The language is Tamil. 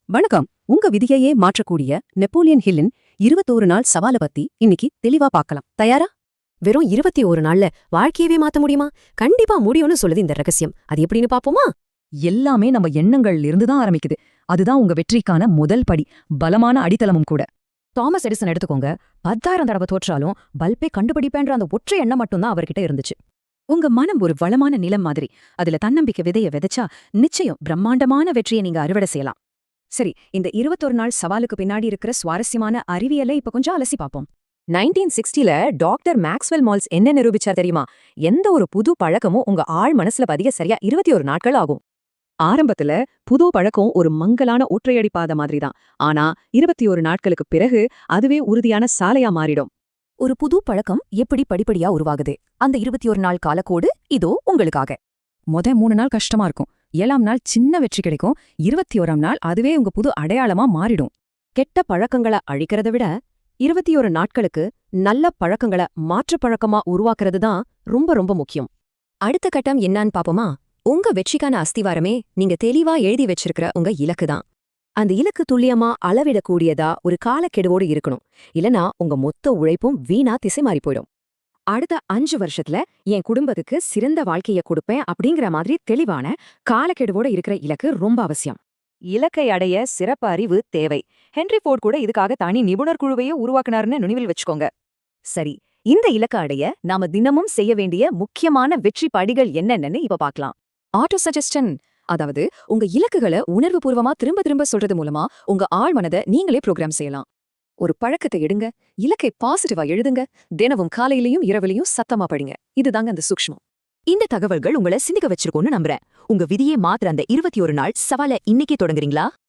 வணக்கம். உங்க விதியையே மாற்றக்கூடிய நெப்போலியன் ஹில்லின் 21 நாள் சவால பத்தி இன்னைக்கு தெளிவா பார்க்கலாம். தயாரா? வெறும் 21 நாள்ல வாழ்க்கையவே மாத்த முடியுமா? கண்டிப்பா முடியும்னு சொல்லுது இந்த ரகசியம். அது எப்படின்னு பாப்போமா? எல்லாமே நம்ம எண்ணங்கள்ல இருந்து தான் ஆரம்பிக்குது. அதுதான் உங்க வெற்றிக்கான முதல் படி, பலமான அடித்தளமும் கூட. தாமஸ் எடிசன் எடுத்துக்கோங்க. 10,000 தடவை தோற்றாலும் பல்பை கண்டுபிடிப்பேன்ற அந்த ஒற்றை எண்ணம் மட்டும்தான் அவர்கிட்ட இருந்துச்சு. உங்க மனம் ஒரு வளமான நிலம் மாதிரி. அதுல தன்னம்பிக்கை விதைய விதைச்சா நிச்சயம் பிரம்மாண்டமான வெற்றியை நீங்க அறுவடை செய்யலாம். சரி, இந்த 21 நாள் சவாலுக்கு பின்னாடி இருக்கிற சுவாரஸ்யமான அறிவியலை இப்ப கொஞ்சம் அலசி பார்ப்போம். 1960ல டாக்டர் மேக்ஸ்வெல் மால்ஸ் என்ன நிரூபிச்சார் தெரியுமா? எந்த ஒரு புது பழக்கமும் உங்க ஆழ் மனசுல பதிய சரியா 21 நாட்கள் ஆகும். ஆரம்பத்துல புது பழக்கம் ஒரு மங்கலான ஒற்றையடி பாதை மாதிரிதான். ஆனா 21 நாட்களுக்கு பிறகு அதுவே உறுதியான சாலையா மாறிடும். ஒரு புது பழக்கம் எப்படி படிப்படியா உருவாகுது? அந்த 21 நாள் காலக்கோடு இதோ உங்களுக்காக. 3 நாள் கஷ்டமா இருக்கும். 7ஆம் நாள் சின்ன வெற்றி கிடைக்கும். 21ஆம் நாள் அதுவே உங்க புது அடையாளமா மாறிடும். கெட்ட பழக்கங்களை அழிக்கிறத விட 21 நாட்களுக்கு நல்ல பழக்கங்களை மாற்று பழக்கமா உருவாக்குறது தான் ரொம்ப ரொம்ப முக்கியம். அடுத்த கட்டம் என்னான்னு பாப்போமா? உங்க வெற்றிக்கான அஸ்திவாரமே நீங்க தெளிவா எழுதி வச்சிருக்கிற உங்க இலக்கு தான். அந்த இலக்கு துல்லியமா அளவிடக்கூடியதா ஒரு காலக்கெடுவோடு இருக்கணும். இல்லனா உங்க மொத்த உழைப்பும் வீணா திசை மாறி போயிடும். அடுத்த 5 வருஷத்துல என் குடும்பத்துக்கு சிறந்த வாழ்க்கைய கொடுப்பேன் அப்படிங்கிற மாதிரி தெளிவான காலக்கெடுவோட இருக்கிற இலக்கு ரொம்ப அவசியம். இலக்கை அடைய சிறப்பு அறிவு தேவை. ஹென்ரி ஃபோர்ட் கூட இதுக்காக தனி நிபுணர் குழுவையே உருவாக்குனாருன்னு நினைவில் வச்சுக்கோங்க. சரி, இந்த இலக்கை அடைய நாம தினமும் செய்ய வேண்டிய முக்கியமான வெற்றி படிகள் என்னென்னு இப்ப பார்க்கலாம். ஆட்டோ சஜஸ்டன், அதாவது உங்க இலக்குகளை உணர்வுபூர்வமா திரும்ப திரும்ப சொல்றது மூலமா உங்க ஆழ் மனதை நீங்களே ப்ரோக்ராம் செய்யலாம். ஒரு பழக்கத்தை எடுங்க, இலக்கை பாசிட்டிவா எழுதுங்க, தினமும் காலையிலயும் இரவிலையும் சத்தமா படிங்க. இதுதாங்க அந்த சூக்ஷ்மம். இந்த தகவல்கள் உங்களை சிந்திக்க வச்சிருக்கோன்னு நம்புறேன். உங்க விதியை மாத்திர அந்த 21 நாள் சவாலை இன்னைக்கே தொடங்குறீங்களா?